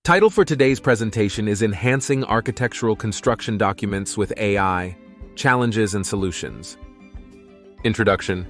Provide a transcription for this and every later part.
Title for today's presentation is Enhancing Architectural Construction Documents with AI, Challenges and Solutions. Introduction.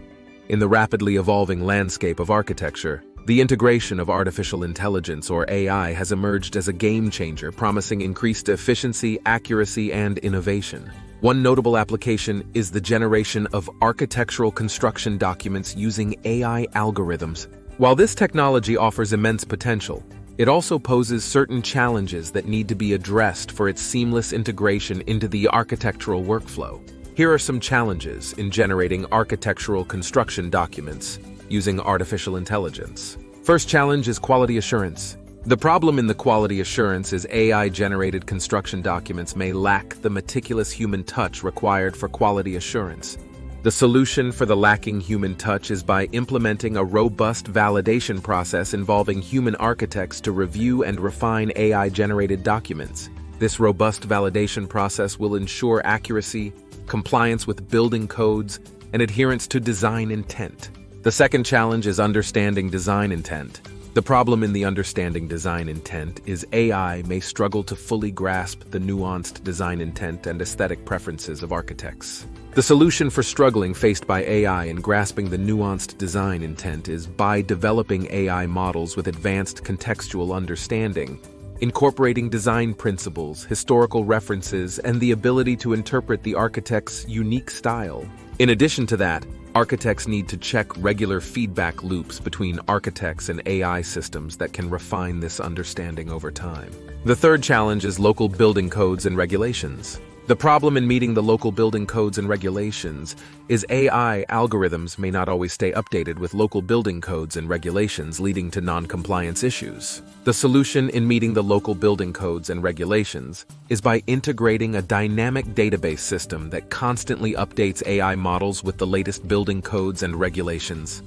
In the rapidly evolving landscape of architecture, the integration of artificial intelligence, or AI, has emerged as a game-changer, promising increased efficiency, accuracy, and innovation. One notable application is the generation of architectural construction documents using AI algorithms. While this technology offers immense potential, it also poses certain challenges that need to be addressed for its seamless integration into the architectural workflow. Here are some challenges in generating architectural construction documents using artificial intelligence. First challenge is quality assurance. The problem in the quality assurance is AI-generated construction documents may lack the meticulous human touch required for quality assurance. The solution for the lacking human touch is by implementing a robust validation process involving human architects to review and refine AI-generated documents. This robust validation process will ensure accuracy, compliance with building codes, and adherence to design intent. The second challenge is understanding design intent. The problem in the understanding design intent is AI may struggle to fully grasp the nuanced design intent and aesthetic preferences of architects. The solution for struggling faced by AI in grasping the nuanced design intent is by developing AI models with advanced contextual understanding, incorporating design principles, historical references, and the ability to interpret the architect's unique style. In addition to that, architects need to check regular feedback loops between architects and AI systems that can refine this understanding over time. The third challenge is local building codes and regulations. The problem in meeting the local building codes and regulations is AI algorithms may not always stay updated with local building codes and regulations, leading to non-compliance issues. The solution in meeting the local building codes and regulations is by integrating a dynamic database system that constantly updates AI models with the latest building codes and regulations.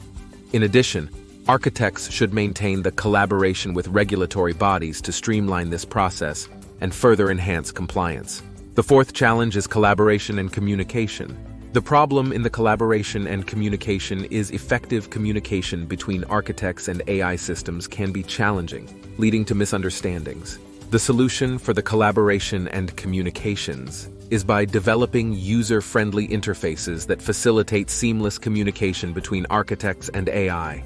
In addition, architects should maintain the collaboration with regulatory bodies to streamline this process and further enhance compliance. The fourth challenge is collaboration and communication. The problem in the collaboration and communication is effective communication between architects and AI systems can be challenging, leading to misunderstandings. The solution for the collaboration and communications is by developing user-friendly interfaces that facilitate seamless communication between architects and AI.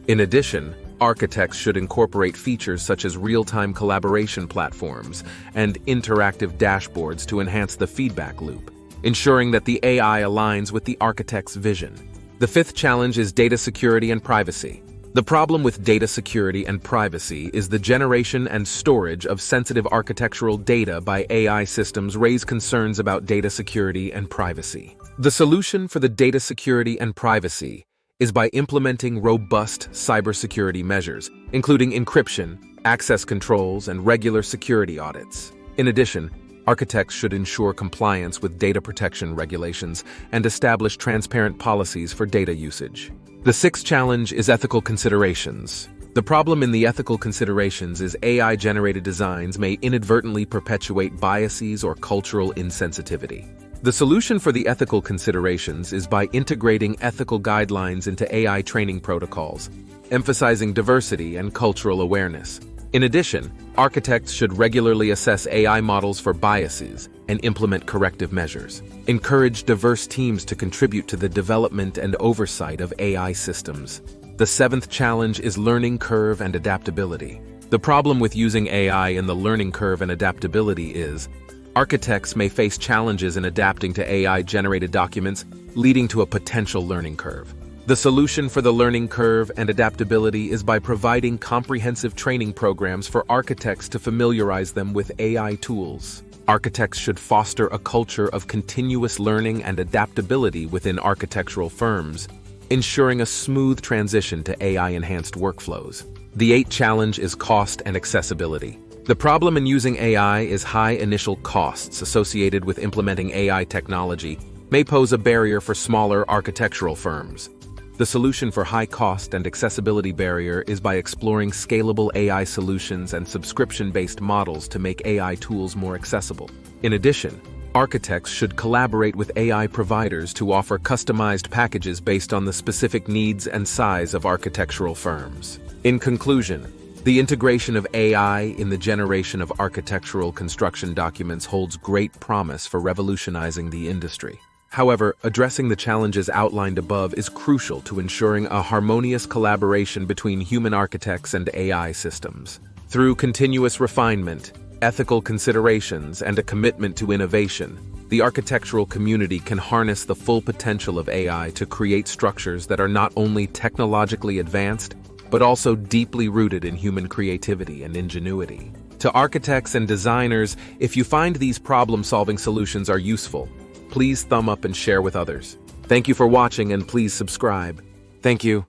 In addition, architects should incorporate features such as real-time collaboration platforms and interactive dashboards to enhance the feedback loop, ensuring that the AI aligns with the architect's vision. The fifth challenge is data security and privacy. The problem with data security and privacy is the generation and storage of sensitive architectural data by AI systems raise concerns about data security and privacy. The solution for the data security and privacy is by implementing robust cybersecurity measures, including encryption, access controls, and regular security audits. In addition, architects should ensure compliance with data protection regulations and establish transparent policies for data usage. The sixth challenge is ethical considerations. The problem in the ethical considerations is AI-generated designs may inadvertently perpetuate biases or cultural insensitivity. The solution for the ethical considerations is by integrating ethical guidelines into AI training protocols, emphasizing diversity and cultural awareness. In addition, architects should regularly assess AI models for biases and implement corrective measures. Encourage diverse teams to contribute to the development and oversight of AI systems. The seventh challenge is learning curve and adaptability. The problem with using AI in the learning curve and adaptability is architects may face challenges in adapting to AI-generated documents, leading to a potential learning curve. The solution for the learning curve and adaptability is by providing comprehensive training programs for architects to familiarize them with AI tools. Architects should foster a culture of continuous learning and adaptability within architectural firms, ensuring a smooth transition to AI-enhanced workflows. The eighth challenge is cost and accessibility. The problem in using AI is high initial costs associated with implementing AI technology may pose a barrier for smaller architectural firms. The solution for high cost and accessibility barrier is by exploring scalable AI solutions and subscription-based models to make AI tools more accessible. In addition, architects should collaborate with AI providers to offer customized packages based on the specific needs and size of architectural firms. In conclusion, The integration of AI in the generation of architectural construction documents holds great promise for revolutionizing the industry. However, addressing the challenges outlined above is crucial to ensuring a harmonious collaboration between human architects and AI systems. Through continuous refinement, ethical considerations, and a commitment to innovation, the architectural community can harness the full potential of AI to create structures that are not only technologically advanced, but also deeply rooted in human creativity and ingenuity. To architects and designers, if you find these problem-solving solutions are useful, please thumb up and share with others. Thank you for watching, and please subscribe. Thank you.